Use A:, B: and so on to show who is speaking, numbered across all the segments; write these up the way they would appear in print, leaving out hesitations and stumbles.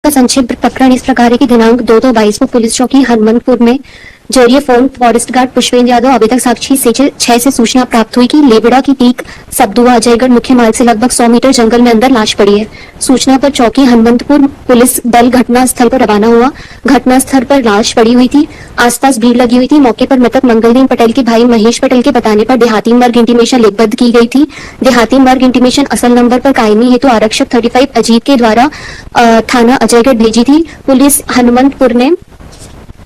A: का संक्षिप्त प्रकरण इस प्रकार है कि दिनांक 2/2/22 को पुलिस चौकी हनुमंतपुर में जरिए phone forest guard Pushpendra Yadav अभी तक साक्षी से 6 से सूचना प्राप्त हुई कि लेबड़ा की टीक सबदुआ अजयगढ़ मुख्य मार्ग से लगभग 100 मीटर जंगल में अंदर लाश पड़ी है। सूचना पर चौकी हनुमंतपुर पुलिस दल घटना स्थल पर रवाना हुआ। घटना स्थल पर लाश पड़ी हुई थी, आसपास भीड़ लगी हुई थी। मौके पर मृतक मंगलदीन पटेल के भाई महेश पटेल के बताने पर देहाती मर्ग इंटीमेशन लिखबद्ध की गई थी। देहाती मर्ग इंटीमेशन असल नंबर पर कायमी हेतु आरक्षक 35 अजीत के द्वारा थाना अजयगढ़ भेजी थी। पुलिस हनुमंतपुर ने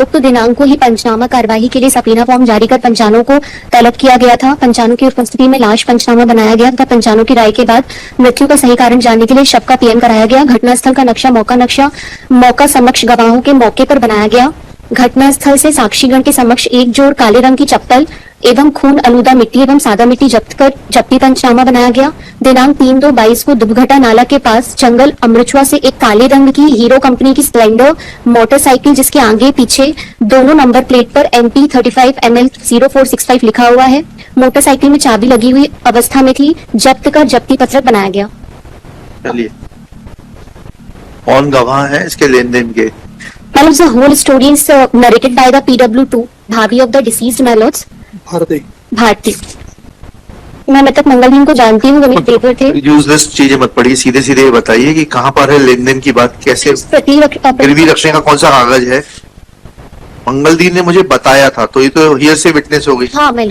A: उक्त दिनांक को ही पंचनामा कार्यवाही के लिए सबीना फॉर्म जारी कर पंचानों को तलब किया गया था। पंचानों की उपस्थिति में लाश पंचनामा बनाया गया तथा पंचानों की राय के बाद मृत्यु का सही कारण जानने के लिए शव का पीएम कराया गया। घटनास्थल का नक्शा मौका समक्ष गवाहों के मौके पर बनाया गया। घटनास्थल से साक्षीगण के समक्ष एक जोड़ काले रंग की चप्पल एवं खून आलूदा मिट्टी एवं सादा मिट्टी जब्त कर जब्ती पंचनामा बनाया गया। दिनांक 3/2/22 को दुबघटा नाला के पास जंगल अमृतसर से एक काले रंग की हीरो कंपनी की स्प्लेंडर मोटरसाइकिल जिसके आगे पीछे दोनों नंबर प्लेट पर MP 35 ML 0465 लिखा हुआ है, मोटरसाइकिल में चाबी लगी हुई अवस्था में थी, जब्त कर जब्ती पत्रक बनाया गया।
B: चलिए, कौन गवाह है इसके लेन देन के?
A: My lords, the whole story is narrated by the PW2, भाभी of the deceased, my lords. Bharti. मैं मृतक मंगलदीन को जानती हूँ, वो मेरे पेपर थे।
B: यूजलेस चीजें मत पढ़िए, सीधे सीधे बताइए कि कहाँ पर है लेन देन की बात, कैसे गिरवी रखने का कौन सा कागज है? मंगलदीन ने मुझे बताया था, तो ये तो हियर से विटनेस हो गई।
A: हाँ my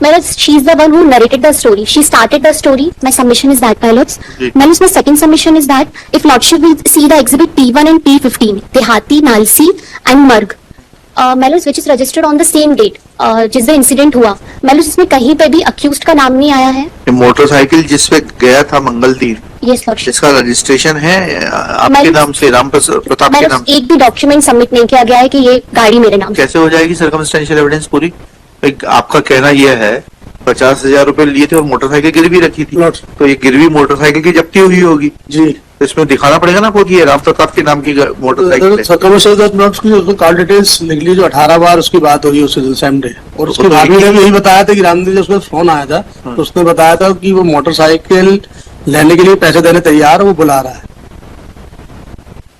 A: lords, she is the one who narrated the story. She started the story. My submission is that, my lords. My lords, my second submission is that if lordship will see the exhibit P1 and P15, Dehati, Nalsi and Marg, my lords, which is registered on the same date, जिस दिन incident हुआ, my lords, इसमें कहीं पे भी accused का नाम नहीं आया है।
B: मोटरसाइकिल जिसपे गया था मंगलदीन,
A: यस लॉर्डशिप,
B: इसका रजिस्ट्रेशन है आपके नाम से, राम प्रताप के नाम से?
A: एक भी डॉक्यूमेंट सबमिट नहीं किया गया है कि ये गाड़ी मेरे नाम।
B: कैसे हो जाएगी सर्कमस्टेंशियल एविडेंस पूरी? आपका कहना यह है 50,000 रुपए लिए थे और मोटरसाइकिल गिरवी रखी थी, तो ये गिरवी मोटरसाइकिल की जब्ती हुई होगी जी। तो इसमें दिखाना पड़ेगा ना आपको कि ये राम प्रताप के नाम की मोटरसाइकिल है।
C: कॉल डिटेल्स लिख ली, जो 18 बार उसकी बात हुई उस सेम डे, और उसकी भाभी ने भी यही बताया था कि रामदेव जी उसमें फोन आया था, तो उसने बताया था कि वो मोटरसाइकिल लेने के लिए पैसे देने तैयार, वो बुला रहा है।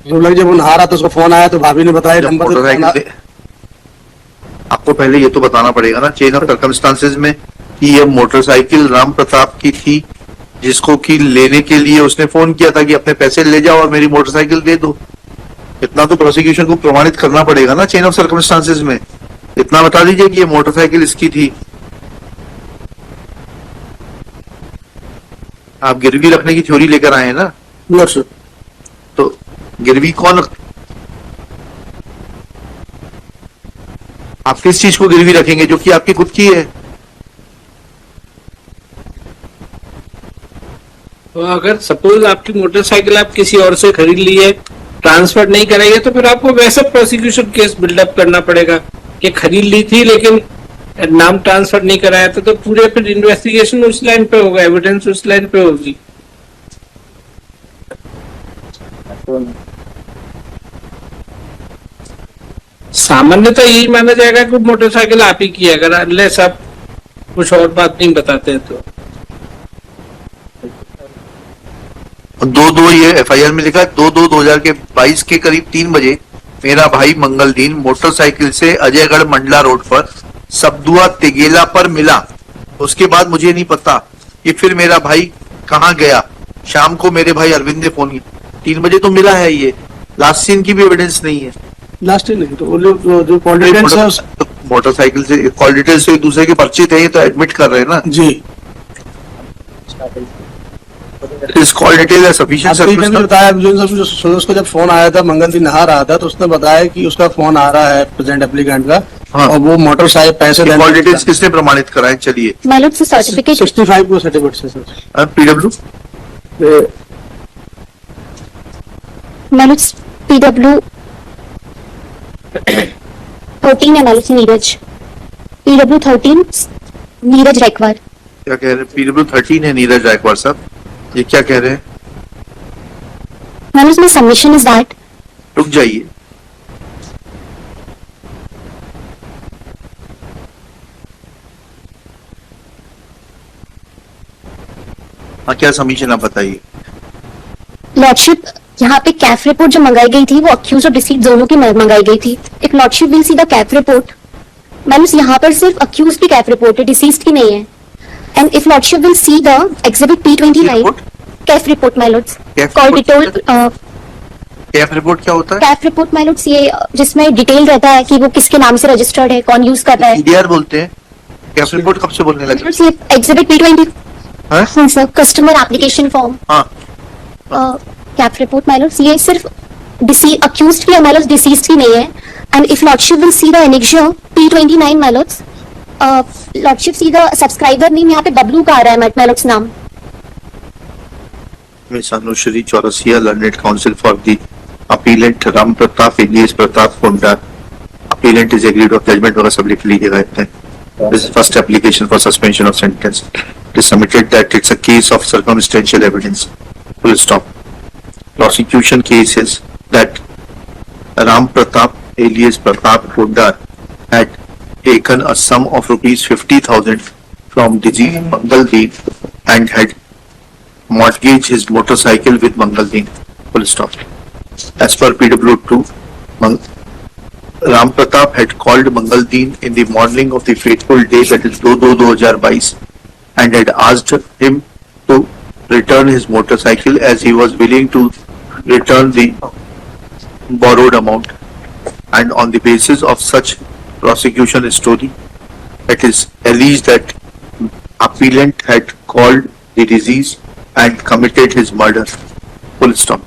C: जब वो नहा रहा था उसको फोन आया, तो भाभी ने बताया नंबर।
B: आपको पहले ये तो बताना पड़ेगा ना चेन ऑफ सर्कमस्टांसेस में कि ये मोटरसाइकिल राम प्रताप की थी, जिसको कि लेने के लिए उसने फोन किया था कि अपने पैसे ले जाओ और मेरी मोटरसाइकिल दे दो। इतना तो प्रोसिक्यूशन को प्रमाणित करना पड़ेगा ना चेन ऑफ सर्कमस्टांसेस में। इतना बता दीजिए कि ये मोटरसाइकिल इसकी थी। आप गिरवी रखने की थ्योरी लेकर आए हैं ना? तो गिरवी कौन, आप किस चीज को गिरवी रखेंगे जो कि आपकी खुद की है?
D: तो अगर सपोज आपकी मोटरसाइकिल आप किसी और से खरीद ली है, ट्रांसफर नहीं कराइए, तो फिर आपको वैसा प्रोसिक्यूशन केस बिल्डअप करना पड़ेगा कि खरीद ली थी लेकिन नाम ट्रांसफर नहीं कराया था, तो पूरे फिर इन्वेस्टिगेशन उस लाइन पे होगा, एविडेंस उस लाइन पे होगी। सामान्यतः यही माना जाएगा कि मोटरसाइकिल आप ही की है, अगर अनलेस आप कुछ और बात नहीं बताते हैं तो।
B: 2/2 ये FIR में लिखा है, 2/2/2022 के करीब 3 बजे मेरा भाई मंगलदीन मोटरसाइकिल से अजयगढ़ मंडला रोड पर सबदुआ तिगेला पर मिला। उसके बाद मुझे नहीं पता कि फिर मेरा भाई कहाँ गया। शाम को मेरे भाई अरविंद ने फोन किया, 3 बजे तो मिला है। ये लास्ट सीन की भी एविडेंस नहीं है।
C: लास्ट नहीं, तो जो कॉल डिटेल्स
B: मोटरसाइकिल से कॉल डिटेल्स से एक दूसरे के परिचित है, ये तो एडमिट कर रहे हैं ना
C: जी।
B: इस कॉल डिटेल है सफिशिएंट।
C: बताया उसको जब फोन आया था, मंगलदीन नहा रहा था, तो उसने बताया कि उसका फोन आ रहा है प्रेजेंट एप्लीकेंट का। हाँ। और वो मोटरसाइकिल पैसे देने,
B: कॉल डिटेल्स किसने प्रमाणित कराए? चलिए,
A: सर्टिफिकेट
C: 65 को सर्टिफिकेट से सर।
B: PW
A: PW 13 है मालूम, नीरज PW 13 नीरज रायकवार।
B: क्या कह रहे हैं? PW 13 है नीरज रायकवार साहब, ये क्या कह रहे हैं?
A: मालूम में सबमिशन इज दैट,
B: रुक जाइए, हाँ क्या सबमिशन आप बताइए।
A: लॉर्डशिप यहाँ पे कैफ रिपोर्ट जो मंगाई गई थी वो अक्यूज और डिसीट दोनों की मंगाई गई थी. If lordship will see the Kaif report, मैंने यहाँ पर सिर्फ अक्यूज की कैफ रिपोर्ट है, डिसीज की नहीं है. And if lordship will see the exhibit P29
B: Report?
A: Kaif report my Lord's
B: Caf
A: called
B: report?
A: Detail
B: Kaif report क्या होता है?
A: कैफ रिपोर्ट माय लॉर्ड्स ये जिसमें डिटेल रहता है कि वो किसके नाम से रजिस्टर्ड है, कौन यूज कर रहा है.
B: EDR बोलते हैं. कैफ रिपोर्ट कब से बोलने लगे?
A: लॉर्ड्स ये एग्जिबिट P20
B: हाँ?
A: हाँ सर, कस्टमर एप्लीकेशन फॉर्म
B: हाँ.
A: कैफ रिपोर्ट माय लॉर्ड्स ये सिर्फ अक्यूज्ड की है माय लॉर्ड्स, डिसीज्ड की नहीं है. And if lordship will see the annexure P29 my lords, lordship see the subscriber name यहाँ पे बबलू का आ रहा है माय लॉर्ड्स नाम.
B: Miss Anushri Chaurasia, learned counsel for the appellant Ram Pratap alias Pratap Kondar. Appellant is agreed of judgment वगैरह सब लिख लीजिए गए थे. This is first application for suspension of sentence. It is submitted that it's a case of circumstantial evidence. Full stop. Prosecution case is that Ram Pratap alias Pratap Kondar had taken a sum of rupees 50,000 from Digi Mangaldeep and had mortgage his motorcycle with Mangaldeep. Full stop. As per PW2, Ram Pratap had called Mangaldeep in the morning of the fateful day, that is 2/2/2022, and had asked him to return his motorcycle as he was willing to return the borrowed amount. And on the basis of such prosecution story, it is alleged that appellant had called the deceased and committed his murder. Full stop.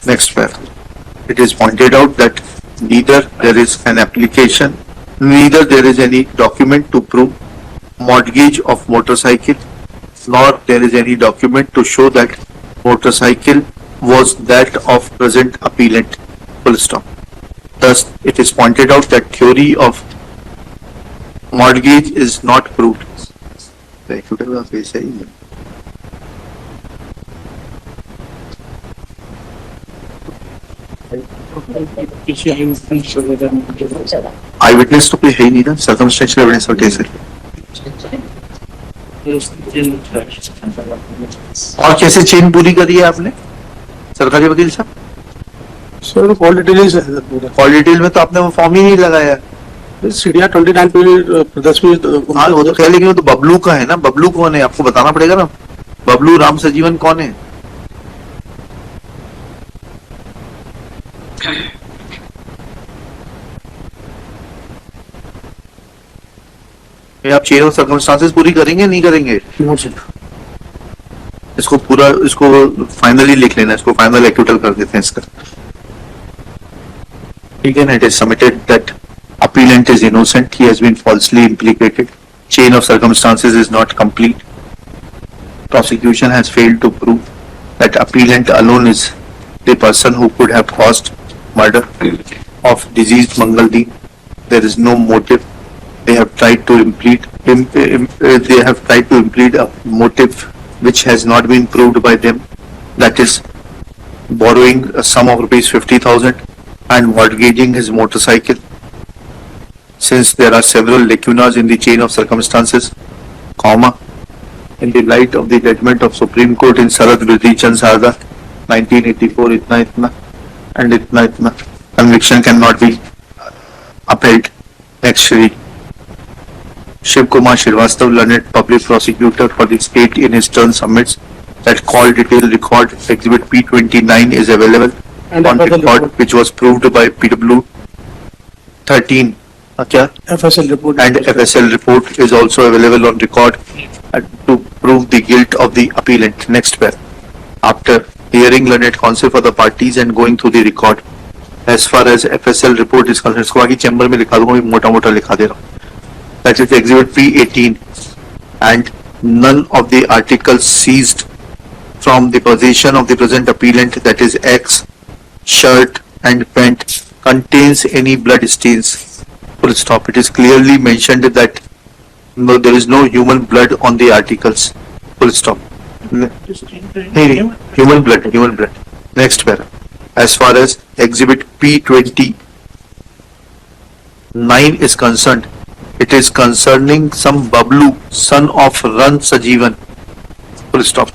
B: Next paragraph. It is pointed out that neither there is an application, neither there is any document to prove mortgage of motorcycle, nor there is any document to show that motorcycle was that of present appellant. Full stop. Thus, it is pointed out that theory of mortgage is not proved. I witness तो कोई है ही नहीं ना, circumstantial evidence और case है. और कैसे chain पूरी करी है आपने सरकारी वकील साहब?
C: सर कॉल डिटेल्स है सर पूरा.
B: कॉल डिटेल में तो आपने वो फॉर्म ही नहीं लगाया.
C: सीढ़िया 29 पे प्रदर्शित.
B: हाँ वो तो कह, लेकिन वो तो बबलू का है ना. बबलू कौन है आपको बताना पड़ेगा ना. बबलू राम सजीवन कौन है? ये आप चेन ऑफ सर्कमस्टांसेस पूरी करेंगे नहीं करेंगे? इसको पूरा, इसको फाइनली लिख लेना, इसको फाइनल एक्यूटल कर देते हैं इसका. ठीक है ना. It is submitted that appellant is innocent, he has been falsely implicated, chain of circumstances is not complete, prosecution has failed to prove that appellant alone is the person who could have caused murder of deceased Mangaldeep. There is no motive. They have tried to implead a motive which has not been proved by them, that is borrowing a sum of rupees 50,000 and mortgaging his motorcycle. Since there are several lacunas in the chain of circumstances, comma, in the light of the judgment of Supreme Court in Sarad Vidhi Chand Sarda 1984, itna and itna, conviction cannot be upheld. Next, Shri Shiv Kumar Srivastava, learned public prosecutor for the state, in his turn submits that call detail record exhibit P29 is available on record, which was proved by PW 13. क्या?
C: FSL report.
B: And FSL report is also available on record to prove the guilt of the appellant. Next pair. After hearing learned counsel for the parties and going through the record, as far as FSL report is concerned, इसको आगे chamber में लिखा दूंगा, मोटा मोटा लिखा दे रहा हूँ. That is exhibit P18, and none of the articles seized from the possession of the present appellant, that is X, shirt and pant, contains any blood stains. Full stop. It is clearly mentioned that no, there is no human blood on the articles. Full stop. Human blood. Next para. As far as exhibit P29 is concerned, it is concerning some Bablu, son of Ran Sajivan. Full stop.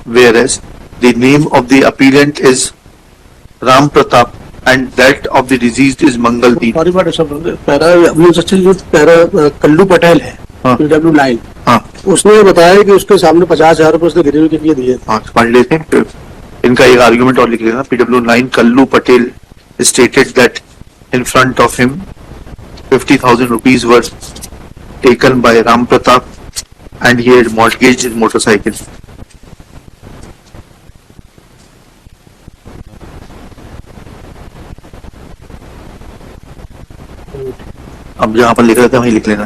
B: Whereas the name of the appellant is Ram Pratap and that of the deceased is Mangal Deen.
C: Sorry but सब para अपने सचिव जो para Kullu Patel है
B: हाँ।
C: PW9
B: हाँ
C: उसने बताया कि उसके सामने 50,000 रुपए उसने गिरवी के लिए दिए थे।
B: हाँ पढ़ लेते हैं फिर इनका एक आर्ग्यूमेंट और लिख लेना। PW9 Kallu Patel stated that in front of him 50,000 rupees were taken by Ram Pratap and he had mortgaged his motorcycle. अब जहां पर लिख रहे थे वहीं लिख लेना।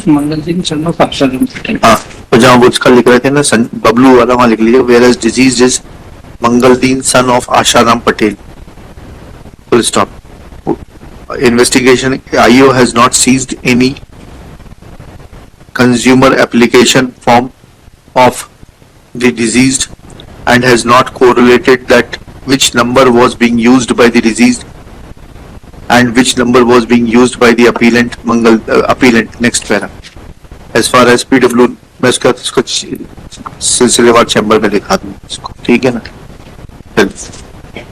D: मंगल सिंह सन ऑफ आशाराम पटेल।
B: हाँ तो जहां वो उसका लिख रहे थे ना बबलू वाला वहां लिख लीजिए where is deceased is Mangaldeen son of Asharam Patel full stop. Investigation IO has not seized any consumer application form of the deceased and has not correlated that which number was being used by the deceased and which number was being used by the appellant appellant next para as far as PW मैं उसका सिलसिलेवार chamber में लिखा दूं इसको, ठीक है ना।